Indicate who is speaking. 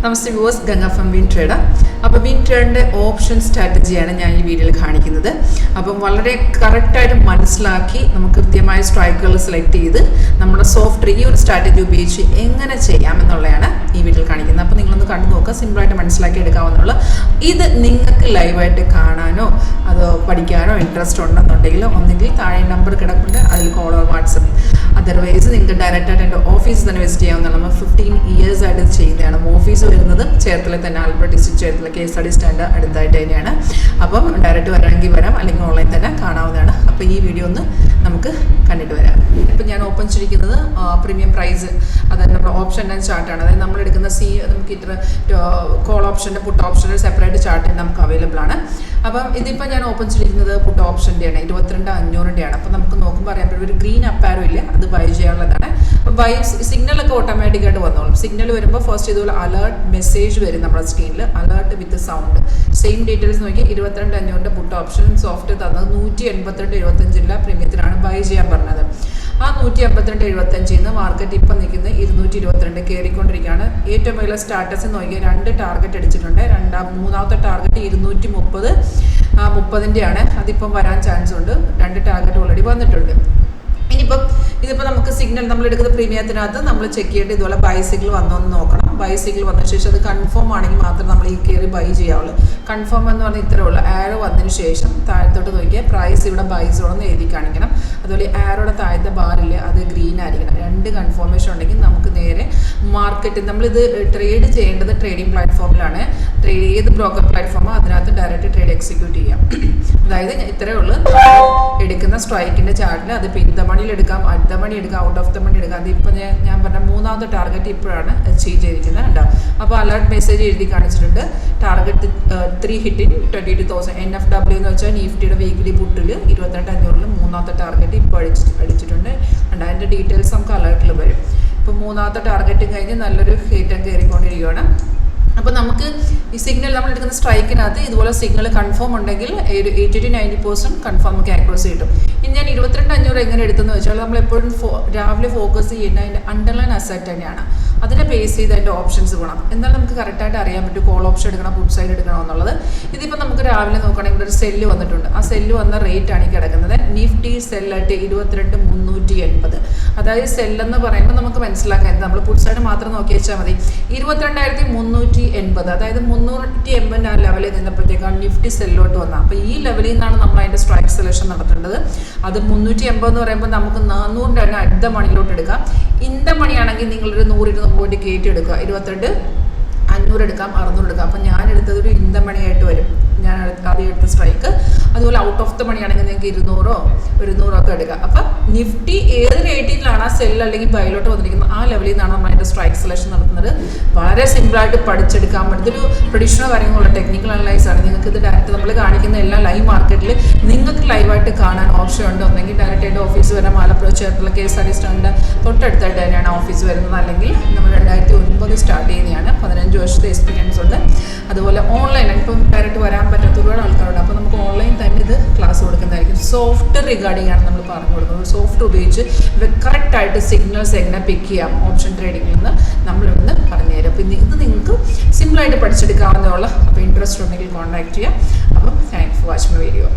Speaker 1: Namaste viewers, Ganga from win trader. അപ്പോൾ win ട്രേഡിൻ്റെ option സ്ട്രാറ്റജിയാണ് ഞാൻ ഈ വീഡിയോയിൽ കാണിക്കുന്നത്. അപ്പം വളരെ കറക്റ്റായിട്ട് മനസ്സിലാക്കി നമുക്ക് കൃത്യമായ സ്ട്രൈക്കുകൾ സെലക്ട് ചെയ്ത് നമ്മുടെ സോഫ്റ്റ്വെയർ ഈ ഒരു സ്ട്രാറ്റജി ഉപയോഗിച്ച് എങ്ങനെ ചെയ്യാമെന്നുള്ളതാണ് ഈ വീഡിയോയിൽ കാണിക്കുന്നത്. അപ്പോൾ നിങ്ങളൊന്ന് കണ്ടു നോക്കുക, സിമ്പിളായിട്ട് മനസ്സിലാക്കി എടുക്കാവുന്നുള്ളൂ. ഇത് നിങ്ങൾക്ക് ലൈവായിട്ട് കാണാനോ അതോ പഠിക്കാനോ ഇൻട്രസ്റ്റ് ഉണ്ടെന്നുണ്ടെങ്കിൽ ഒന്നെങ്കിൽ താഴെ നമ്പർ കിടപ്പുണ്ട്, അതിൽ കോൾ ഓർ വാട്സപ്പ്. അതർവൈസ് നിങ്ങൾക്ക് ഡയറക്റ്റായിട്ട് എൻ്റെ ഓഫീസ് തന്നെ വിസിറ്റ് ചെയ്യാവുന്നതാണ്. നമ്മൾ 15 years ആയിട്ട് ഇത് ചെയ്യുന്നതാണ്. ഓഫീസ് വരുന്നത് ചേർത്തല തന്നെ, Alappuzha district Cherthala KSRTC stand അടുത്തായിട്ട് തന്നെയാണ്. അപ്പം ഡയറക്റ്റ് വരാമെങ്കിൽ വരാം, അല്ലെങ്കിൽ ഓൺലൈൻ തന്നെ കാണാവുന്നതാണ്. അപ്പോൾ ഈ വീഡിയോ ഒന്ന് നമുക്ക് കണ്ടിട്ട് വരാം. ഇപ്പം ഞാൻ ഓപ്പൺ ചെയ്തിരിക്കുന്നത് പ്രീമിയം പ്രൈസ്, അതായത് നമ്മുടെ ഓപ്ഷൻ ആൻഡ് ചാർട്ടാണ്. അതായത് നമ്മളെടുക്കുന്ന നമുക്ക് ഇത്ര കോൾ ഓപ്ഷൻ്റെ പുട്ട് ഓപ്ഷൻ്റെ സെപ്പറേറ്റ് ചാർട്ട് നമുക്ക് അവൈലബിൾ ആണ്. അപ്പം ഇതിപ്പോൾ ഞാൻ ഓപ്പൺ ചെയ്തിരിക്കുന്നത് പുട്ട് ഓപ്ഷൻ്റെയാണ്, 22,500-ൻ്റെയാണ്. അപ്പോൾ നമുക്ക് നോക്കുമ്പോൾ അറിയാൻ പറ്റും ഒരു ഗ്രീൻ അപ്പാരോ ഇല്ല, അത് ബൈ ചെയ്യാനുള്ളതാണ്. അപ്പോൾ ബൈ സിഗ്നലൊക്കെ ഓട്ടോമാറ്റിക്കായിട്ട് വന്നോളും. സിഗ്നൽ വരുമ്പോൾ ഫസ്റ്റ് ഇതുപോലെ അലേർട്ട് മെസ്സേജ് വരും നമ്മുടെ സ്ക്രീനിൽ, അലേർട്ട് വിത്ത് സൗണ്ട്. സെയിം ഡീറ്റെയിൽസ് നോക്കി 22,500 പുട്ട് ഓപ്ഷൻ സോഫ്റ്റ് തന്നത് 182.75 പ്രീമിയത്തിനാണ് ബൈ ചെയ്യാൻ പറഞ്ഞത്. ആ 182.75 മാർക്കറ്റ് ഇപ്പം നിൽക്കുന്നത് 222 കയറിക്കൊണ്ടിരിക്കുകയാണ്. ഏറ്റവും വലിയ സ്റ്റാറ്റസ് നോക്കിയാൽ 2 ടാർഗറ്റ് അടിച്ചിട്ടുണ്ട്. മൂന്നാമത്തെ ടാർഗറ്റ് 230-ൻ്റെയാണ്. അതിപ്പം വരാൻ ചാൻസ് ഉണ്ട്. 2 ടാർഗറ്റ് ഓൾറെഡി വന്നിട്ടുണ്ട്. ഇതിപ്പോൾ നമുക്ക് സിഗ്നൽ നമ്മൾ എടുക്കുന്ന പ്രീമിയത്തിനകത്ത് നമ്മൾ ചെക്ക് ചെയ്തിട്ട് ഇതുപോലെ ബൈ സിഗ്നൽ വന്നോന്ന് നോക്കണം. ബൈ സിഗ്നൽ വന്ന ശേഷം അത് കൺഫേം ആണെങ്കിൽ മാത്രം നമ്മൾ ഈ കയറി ബൈ ചെയ്യാവുള്ളൂ. കൺഫേം എന്ന് പറഞ്ഞാൽ ഇത്രയേ ഉള്ളൂ. ആരോ വന്നതിന് ശേഷം താഴത്തോട്ട് നോക്കിയാൽ പ്രൈസ് ഇവിടെ ബൈ സോണെന്ന് എഴുതി കാണിക്കണം. അതുപോലെ ആരോടെ താഴത്തെ ബാറില്ലേ, അത് ഗ്രീൻ ആയിരിക്കണം. 2 കൺഫർമേഷൻ ഉണ്ടെങ്കിൽ നമുക്ക് നേരെ മാർക്കറ്റ് നമ്മളിത് ട്രേഡ് ചെയ്യേണ്ടത് ട്രേഡിംഗ് പ്ലാറ്റ്ഫോമിലാണ്. ഏത് ബ്രോക്കർ പ്ലാറ്റ്ഫോമോ അതിനകത്ത് ഡയറക്റ്റ് ട്രേഡ് എക്സിക്യൂട്ട് ചെയ്യാം. അതായത് ഇത്രയേ ഉള്ളൂ. എടുക്കുന്ന സ്ട്രൈക്കിൻ്റെ ചാർട്ടിൽ അത് ഇൻ ദ മണിയിൽ എടുക്കാം, അറ്റ് ദ മണി എടുക്കാം, ഔട്ട് ഓഫ് ദ മണി എടുക്കാം. അതിപ്പോൾ ഞാൻ പറഞ്ഞ മൂന്നാമത്തെ ടാർഗറ്റ് ഇപ്പോഴാണ് അച്ചീവ് ചെയ്തിരിക്കുന്നത്. ഉണ്ടാവും. അപ്പോൾ അലേർട്ട് മെസ്സേജ് എഴുതി കാണിച്ചിട്ടുണ്ട്. ടാർഗറ്റ് 3 ഹിറ്റിന് 22,000. NFW എന്ന് വെച്ചാൽ നിഫ്റ്റിയുടെ വീക്ക്ലി പുട്ടിൽ 22,500 മൂന്നാമത്തെ ടാർഗറ്റ് ഇപ്പോൾ അടിച്ചിട്ടുണ്ട്. അതിൻ്റെ ഡീറ്റെയിൽസ് നമുക്ക് അലേർട്ടിൽ വരും. ഇപ്പോൾ മൂന്നാമത്തെ ടാർഗറ്റും കഴിഞ്ഞ് നല്ലൊരു ഹീറ്റം കയറിക്കൊണ്ടിരിക്കുകയാണ്. അപ്പോൾ നമുക്ക് ഈ സിഗ്നൽ നമ്മൾ എടുക്കുന്ന സ്ട്രൈക്കിനകത്ത് ഇതുപോലെ സിഗ്നൽ കൺഫേം ഉണ്ടെങ്കിൽ ഒരു 80-90% കൺഫേം ഒക്കെ ആക്യുറസി കിട്ടും. ഇനി ഞാൻ 22,500 എങ്ങനെ എടുത്തെന്ന് വെച്ചാൽ നമ്മളെപ്പോഴും രാവിലെ ഫോക്കസ് ചെയ്യുന്ന അതിൻ്റെ അണ്ടർലൈൻ അസറ്റ് തന്നെയാണ്. അതിനെ ബേസ് ചെയ്ത് അതിൻ്റെ ഓപ്ഷൻസ് വേണം. എന്നാൽ നമുക്ക് കറക്റ്റായിട്ട് അറിയാൻ പറ്റും കോൾ ഓപ്ഷൻ എടുക്കണം, പുട്ട് സൈഡ് എടുക്കണം എന്നുള്ളത്. ഇതിപ്പോൾ നമുക്ക് രാവിലെ നോക്കുകയാണെങ്കിൽ ഇവിടെ ഒരു സെല്ല് വന്നിട്ടുണ്ട്. ആ സെല്ല് വന്ന റേറ്റാണ് ഈ കിടക്കുന്നത്. നിഫ്റ്റി സെല്ലായിട്ട് 22,380. അതായത് സെല്ലെന്ന് പറയുമ്പോൾ നമുക്ക് മനസ്സിലാക്കാൻ നമ്മൾ പുട്ട് സൈഡ് മാത്രം നോക്കി വെച്ചാൽ മതി. 22,380, അതായത് 380 ആ ലെവലിൽ നിന്നപ്പോഴത്തേക്കാണ് നിഫ്റ്റി സെല്ലോട്ട് വന്നത്. അപ്പോൾ ഈ ലെവലിൽ നിന്നാണ് നമ്മൾ അതിൻ്റെ സ്ട്രൈക്ക് സെലക്ഷൻ നടത്തേണ്ടത്. അത് 380 എന്ന് പറയുമ്പോൾ നമുക്ക് 400 അറ്റ് ദ മണിയിലോട്ട് എടുക്കാം. ഇൻ ദ മണിയാണെങ്കിൽ നിങ്ങളൊരു 100-200 പോയിന്റ് കയറ്റി എടുക്കുക. 22,500 എടുക്കാം, 600 എടുക്കാം. അപ്പം ഞാൻ എടുത്തത് ഒരു ഇൻ ദ മണിയായിട്ട് വരും. ഞാൻ ആദ്യം എടുത്ത സ്ട്രൈക്ക്. അതുപോലെ ഔട്ട് ഓഫ് ദ മണി ആണെങ്കിൽ നിങ്ങൾക്ക് 200-100 ഒക്കെ എടുക്കാം. അപ്പം നിഫ്റ്റി ഏത് റേറ്റിംഗിലാണ് ആ സെല്ല് അല്ലെങ്കിൽ ബൈലോട്ട് വന്നിരിക്കുന്നത് ആ ലെവലിൽ നിന്നാണ് നമ്മൾ അതിൻ്റെ സ്ട്രൈക്ക് സെലക്ഷൻ നടത്തുന്നത്. വളരെ സിമ്പിളായിട്ട് പഠിച്ചെടുക്കാൻ പറ്റും. ഇതൊരു ട്രഡീഷണൽ കാര്യങ്ങളുള്ള ടെക്നിക്കൽ അനലൈസ് ആണ്. നിങ്ങൾക്ക് ഇത് ഡയറക്റ്റ് നമ്മൾ കാണിക്കുന്ന എല്ലാ ലൈവ് മാർക്കറ്റിൽ നിങ്ങൾക്ക് ലൈവായിട്ട് കാണാൻ ഓപ്ഷൻ ഉണ്ട്. ഒന്നെങ്കിൽ ഡയറക്റ്റായിട്ട് ഓഫീസ് വരാം. ആലപ്പുഴ ചേർത്തല KSRTC സ്റ്റാൻഡ് തൊട്ടടുത്തായിട്ട് തന്നെയാണ് ഓഫീസ് വരുന്നത്. അല്ലെങ്കിൽ നമ്മൾ 2009 സ്റ്റാർട്ട് ചെയ്യുന്നതാണ്. 15 വർഷത്തെ എക്സ്പീരിയൻസ് ഉണ്ട്. അതുപോലെ ഓൺലൈൻ ഇപ്പം ഡയറക്റ്റ് വരാൻ പറ്റാത്ത ഒരുപാട് ആൾക്കാരുണ്ട്. അപ്പോൾ നമുക്ക് ഓൺലൈൻ തന്നെ ഇത് ക്ലാസ് കൊടുക്കുന്നതായിരിക്കും. സോഫ്റ്റ് റിഗാർഡിംഗ് ആണ് നമ്മൾ പറഞ്ഞു കൊടുക്കുന്നത്. സോഫ്റ്റ് ഉപയോഗിച്ച് കറക്റ്റായിട്ട് സിഗ്നൽസ് എങ്ങനെ പിക്ക് ചെയ്യാം ഓപ്ഷൻ ട്രേഡിങ്ങിൽ നിന്ന് നമ്മളിവിടുന്ന് പറഞ്ഞുതരാം. അപ്പോൾ ഇത് നിങ്ങൾക്ക് സിമ്പിളായിട്ട് പഠിച്ചെടുക്കാവുന്നതുള്ള. അപ്പോൾ ഇൻട്രസ്റ്റ് ഉണ്ടെങ്കിൽ കോൺടാക്ട് ചെയ്യാം. അപ്പം thanks for watching my video.